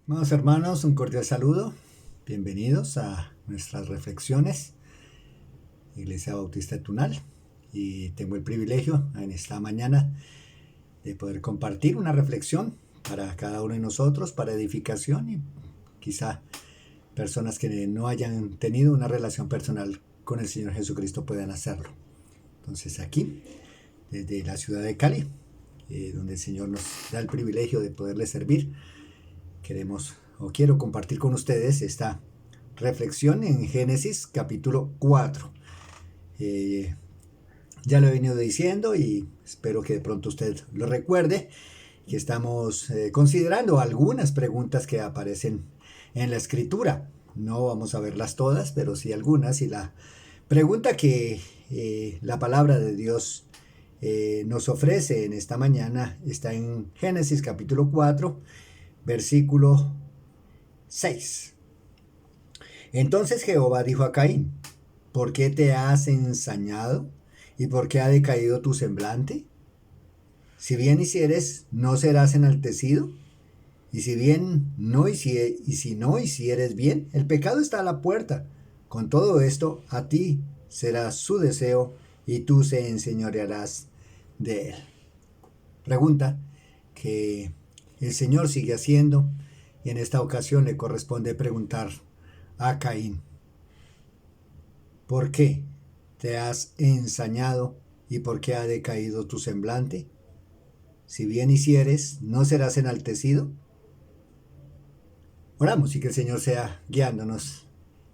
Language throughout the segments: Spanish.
Amados hermanos, un cordial saludo. Bienvenidos a nuestras reflexiones, Iglesia Bautista de Tunal. Y tengo el privilegio en esta mañana de poder compartir una reflexión para cada uno de nosotros, para edificación y quizá personas que no hayan tenido una relación personal con el Señor Jesucristo puedan hacerlo. Entonces aquí, desde la ciudad de Cali, donde el Señor nos da el privilegio de poderle servir, quiero compartir con ustedes esta reflexión en Génesis capítulo 4. Ya lo he venido diciendo y espero que de pronto usted lo recuerde, que estamos considerando algunas preguntas que aparecen en la escritura. No vamos a verlas todas, pero sí algunas. Y la pregunta que la palabra de Dios nos ofrece en esta mañana está en Génesis capítulo 4, versículo 6. Entonces Jehová dijo a Caín: ¿por qué te has ensañado? ¿Y por qué ha decaído tu semblante? Si bien hicieres, ¿no serás enaltecido? Y si bien no hicieres bien, el pecado está a la puerta. Con todo esto, a ti será su deseo, y tú se enseñorearás de él. Pregunta que el Señor sigue haciendo, y en esta ocasión le corresponde preguntar a Caín: ¿por qué te has ensañado y por qué ha decaído tu semblante? Si bien hicieres, ¿no serás enaltecido? Oramos y que el Señor sea guiándonos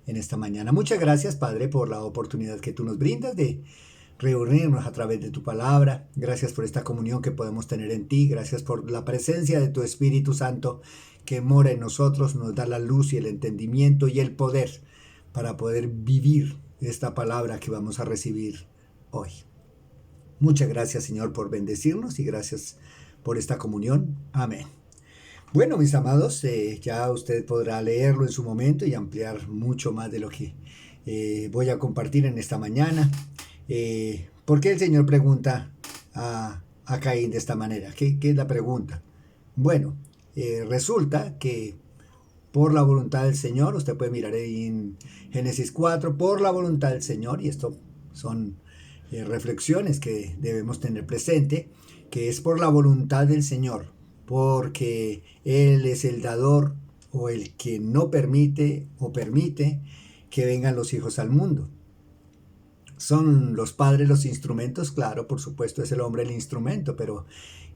en esta mañana. Muchas gracias, Padre, por la oportunidad que tú nos brindas de reunirnos a través de tu palabra. Gracias por esta comunión que podemos tener en ti. Gracias por la presencia de tu Espíritu Santo que mora en nosotros, nos da la luz y el entendimiento y el poder para poder vivir esta palabra que vamos a recibir hoy. Muchas gracias, Señor, por bendecirnos y gracias por esta comunión. Amén. Bueno, mis amados, ya usted podrá leerlo en su momento y ampliar mucho más de lo que voy a compartir en esta mañana. ¿Por qué el Señor pregunta a Caín de esta manera? ¿Qué es la pregunta? Bueno, resulta que por la voluntad del Señor, usted puede mirar ahí en Génesis 4, por la voluntad del Señor, y esto son reflexiones que debemos tener presente, que es por la voluntad del Señor, porque Él es el dador o el que no permite o permite que vengan los hijos al mundo. ¿Son los padres los instrumentos? Claro, por supuesto es el hombre el instrumento, pero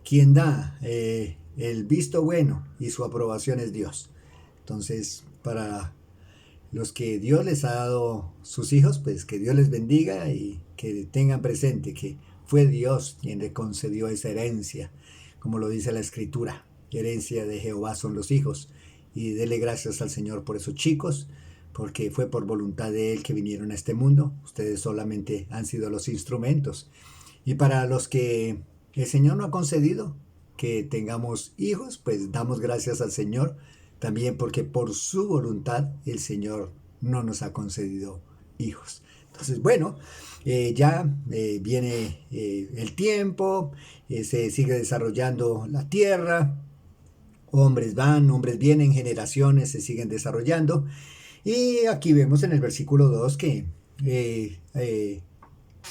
quien da el visto bueno y su aprobación es Dios. Entonces, para los que Dios les ha dado sus hijos, pues que Dios les bendiga y que tengan presente que fue Dios quien le concedió esa herencia, como lo dice la Escritura. Herencia de Jehová son los hijos, y dele gracias al Señor por esos chicos, porque fue por voluntad de Él que vinieron a este mundo. Ustedes solamente han sido los instrumentos. Y para los que el Señor no ha concedido que tengamos hijos, pues damos gracias al Señor, también porque por su voluntad el Señor no nos ha concedido hijos. Entonces, bueno, ya viene el tiempo, se sigue desarrollando la tierra, hombres van, hombres vienen, generaciones se siguen desarrollando. Y aquí vemos en el versículo 2 que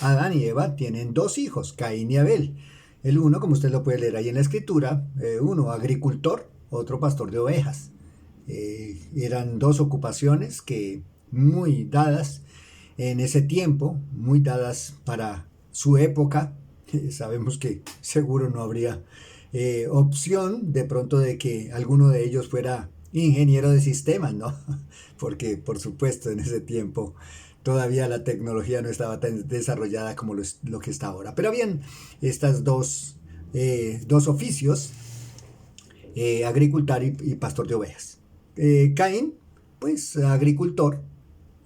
Adán y Eva tienen dos hijos, Caín y Abel. El uno, como usted lo puede leer ahí en la escritura, uno agricultor, otro pastor de ovejas. Eran dos ocupaciones que muy dadas en ese tiempo, muy dadas para su época. Sabemos que seguro no habría opción de pronto de que alguno de ellos fuera ingeniero de sistemas, ¿no? Porque por supuesto en ese tiempo todavía la tecnología no estaba tan desarrollada como lo que está ahora. Pero habían estas dos oficios, agricultor y pastor de ovejas. Caín, pues agricultor,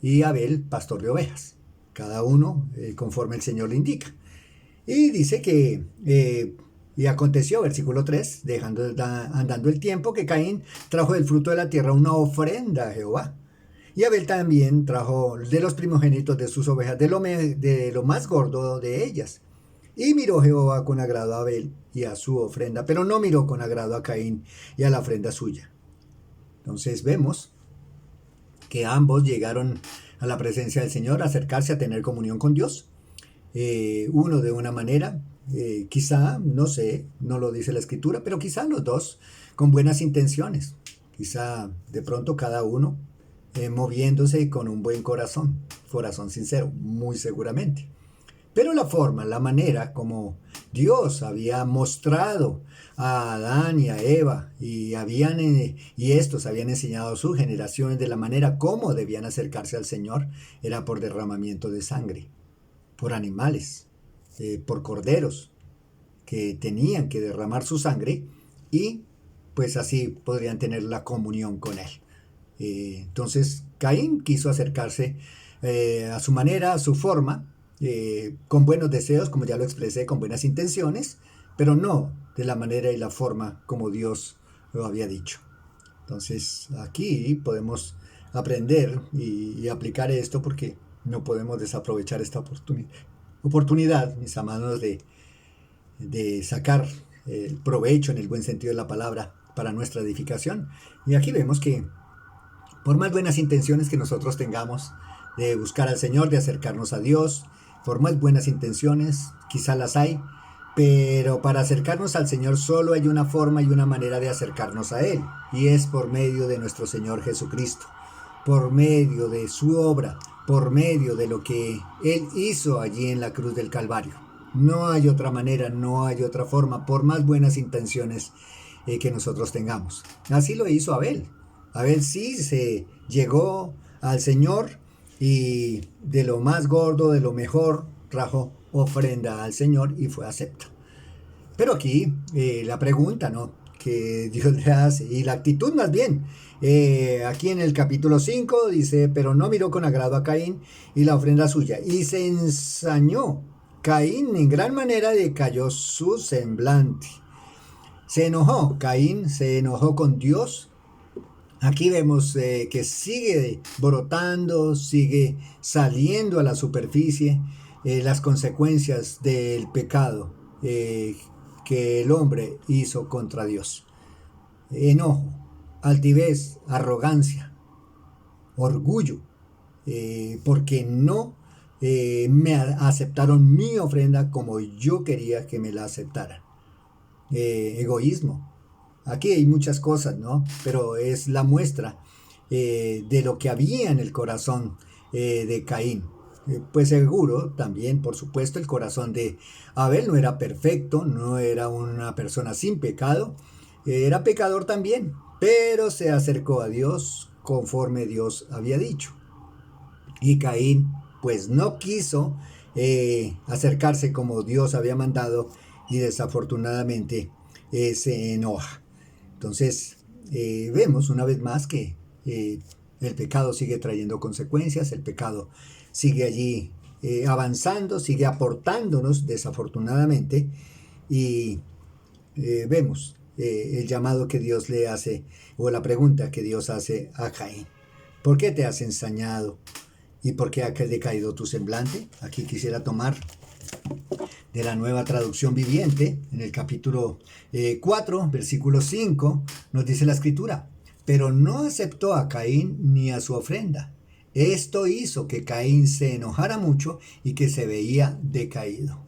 y Abel, pastor de ovejas. Cada uno conforme el Señor le indica. Y dice que, y aconteció, versículo 3, andando el tiempo, que Caín trajo del fruto de la tierra una ofrenda a Jehová. Y Abel también trajo de los primogénitos de sus ovejas, de lo más gordo de ellas. Y miró Jehová con agrado a Abel y a su ofrenda, pero no miró con agrado a Caín y a la ofrenda suya. Entonces vemos que ambos llegaron a la presencia del Señor, a acercarse a tener comunión con Dios. Uno de una manera, quizá, no sé, no lo dice la escritura, pero quizá los dos con buenas intenciones. Quizá de pronto cada uno moviéndose con un buen corazón, corazón sincero, muy seguramente. Pero la forma, la manera como Dios había mostrado a Adán y a Eva y estos habían enseñado a sus generaciones de la manera como debían acercarse al Señor era por derramamiento de sangre, por animales, por corderos que tenían que derramar su sangre y pues así podrían tener la comunión con Él. Entonces Caín quiso acercarse a su manera, a su forma, con buenos deseos, como ya lo expresé, con buenas intenciones, pero no de la manera y la forma como Dios lo había dicho. Entonces aquí podemos aprender y aplicar esto porque no podemos desaprovechar esta oportunidad, mis amados, de sacar el provecho en el buen sentido de la palabra para nuestra edificación. Y aquí vemos que por más buenas intenciones que nosotros tengamos de buscar al Señor, de acercarnos a Dios, por más buenas intenciones, quizá las hay, pero para acercarnos al Señor solo hay una forma y una manera de acercarnos a Él, y es por medio de nuestro Señor Jesucristo, por medio de su obra, por medio de lo que Él hizo allí en la cruz del Calvario. No hay otra manera, no hay otra forma, por más buenas intenciones que nosotros tengamos. Así lo hizo Abel. Abel sí se llegó al Señor y de lo más gordo, de lo mejor, trajo ofrenda al Señor y fue acepta. Pero aquí la pregunta, ¿no?, que Dios le hace, y la actitud más bien, aquí en el capítulo 5 dice, pero no miró con agrado a Caín y la ofrenda suya, y se ensañó. Caín en gran manera decayó su semblante. Se enojó, Caín se enojó con Dios. Aquí vemos que sigue brotando, sigue saliendo a la superficie las consecuencias del pecado que el hombre hizo contra Dios. Enojo, altivez, arrogancia, orgullo, porque no me aceptaron mi ofrenda como yo quería que me la aceptaran. Egoísmo. Aquí hay muchas cosas, ¿no? Pero es la muestra de lo que había en el corazón de Caín. Pues seguro también, por supuesto, el corazón de Abel no era perfecto, no era una persona sin pecado, era pecador también, pero se acercó a Dios conforme Dios había dicho. Y Caín, pues no quiso acercarse como Dios había mandado y desafortunadamente se enoja. Entonces, vemos una vez más que el pecado sigue trayendo consecuencias, el pecado sigue allí avanzando, sigue aportándonos desafortunadamente y vemos el llamado que Dios le hace o la pregunta que Dios hace a Caín. ¿Por qué te has ensañado? ¿Y por qué ha decaído tu semblante? Aquí quisiera tomar de la Nueva Traducción Viviente, en el capítulo 4, versículo 5, nos dice la escritura, pero no aceptó a Caín ni a su ofrenda. Esto hizo que Caín se enojara mucho y que se veía decaído.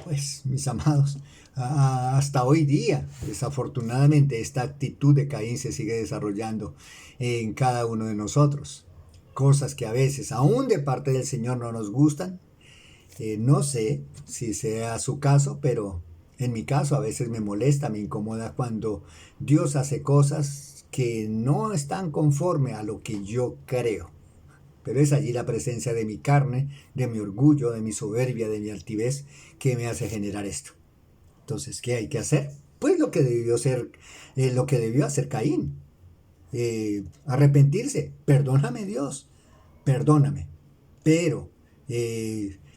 Pues, mis amados, hasta hoy día, desafortunadamente, esta actitud de Caín se sigue desarrollando en cada uno de nosotros. Cosas que a veces, aún de parte del Señor, no nos gustan. No sé si sea su caso, pero en mi caso a veces me molesta, me incomoda cuando Dios hace cosas que no están conforme a lo que yo creo. Pero es allí la presencia de mi carne, de mi orgullo, de mi soberbia, de mi altivez, que me hace generar esto. Entonces, ¿qué hay que hacer? Pues lo que debió hacer Caín. Arrepentirse. Perdóname, Dios. Perdóname. Pero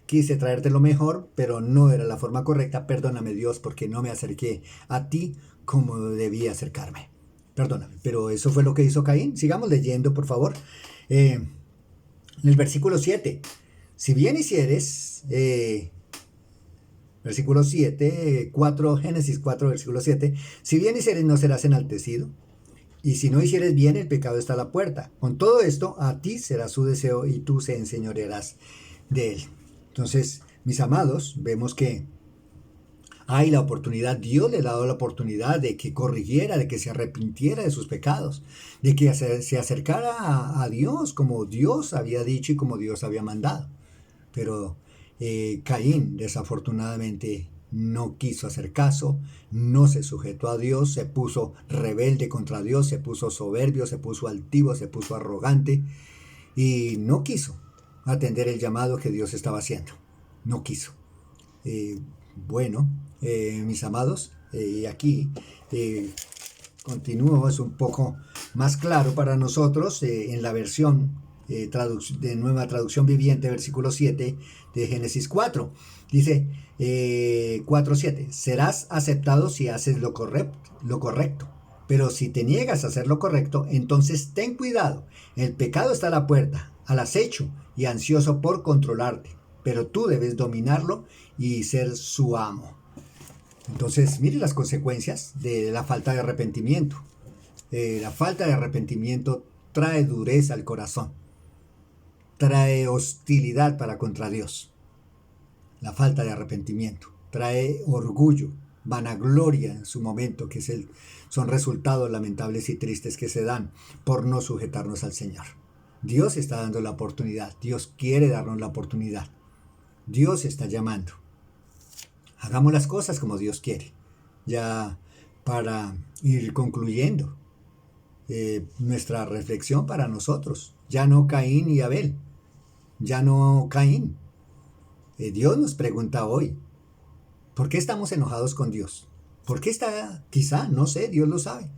quise traerte lo mejor, pero no era la forma correcta. Perdóname, Dios, porque no me acerqué a ti como debía acercarme. Perdóname. Pero eso fue lo que hizo Caín. Sigamos leyendo, por favor. En el versículo 7. Si bien hicieres, versículo 7, Génesis 4, versículo 7. Si bien hicieres, no serás enaltecido. Y si no hicieres bien, el pecado está a la puerta. Con todo esto, a ti será su deseo y tú se enseñorearás de él. Entonces, mis amados, vemos que hay la oportunidad, Dios le ha dado la oportunidad de que corrigiera, de que se arrepintiera de sus pecados, de que se acercara a Dios como Dios había dicho y como Dios había mandado. Pero Caín, desafortunadamente, no quiso hacer caso, no se sujetó a Dios, se puso rebelde contra Dios, se puso soberbio, se puso altivo, se puso arrogante y no quiso atender el llamado que Dios estaba haciendo. No quiso. Eh, bueno, mis amados, aquí continúo, es un poco más claro para nosotros en la versión de Nueva Traducción Viviente, versículo 7 de Génesis 4. Dice 4:7, serás aceptado si haces lo correcto, pero si te niegas a hacer lo correcto, entonces ten cuidado, el pecado está a la puerta, al acecho y ansioso por controlarte, pero tú debes dominarlo y ser su amo. Entonces, mire las consecuencias de la falta de arrepentimiento. La falta de arrepentimiento trae dureza al corazón, trae hostilidad para contra Dios. La falta de arrepentimiento trae orgullo, vanagloria en su momento, que son resultados lamentables y tristes que se dan por no sujetarnos al Señor. Dios está dando la oportunidad, Dios quiere darnos la oportunidad, Dios está llamando. Hagamos las cosas como Dios quiere. Ya para ir concluyendo nuestra reflexión para nosotros. Ya no Caín y Abel. Ya no Caín. Dios nos pregunta hoy, ¿por qué estamos enojados con Dios? ¿Por qué está, quizá, no sé, Dios lo sabe?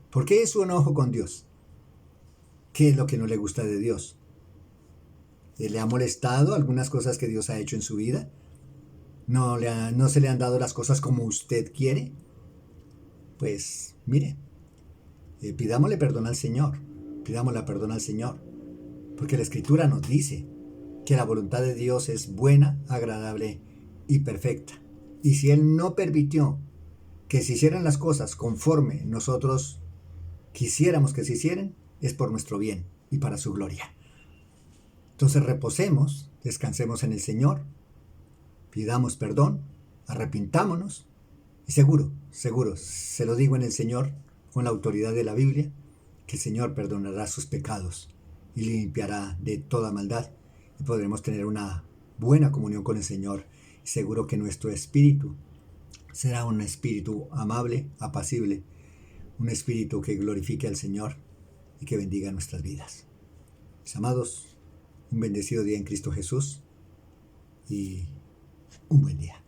¿Por qué es su enojo con Dios? ¿Qué es lo que no le gusta de Dios? ¿Le ha molestado algunas cosas que Dios ha hecho en su vida? ¿No se le han dado las cosas como usted quiere? Pues mire, pidámosle perdón al Señor, pidámosle perdón al Señor, porque la Escritura nos dice que la voluntad de Dios es buena, agradable y perfecta. Y si Él no permitió que se hicieran las cosas conforme nosotros quisiéramos que se hicieran, es por nuestro bien y para su gloria. Entonces reposemos, descansemos en el Señor, pidamos perdón, arrepintámonos y seguro, se lo digo en el Señor, con la autoridad de la Biblia, que el Señor perdonará sus pecados y limpiará de toda maldad y podremos tener una buena comunión con el Señor. Seguro que nuestro espíritu será un espíritu amable, apacible, un espíritu que glorifique al Señor y que bendiga nuestras vidas. Mis amados, un bendecido día en Cristo Jesús y un buen día.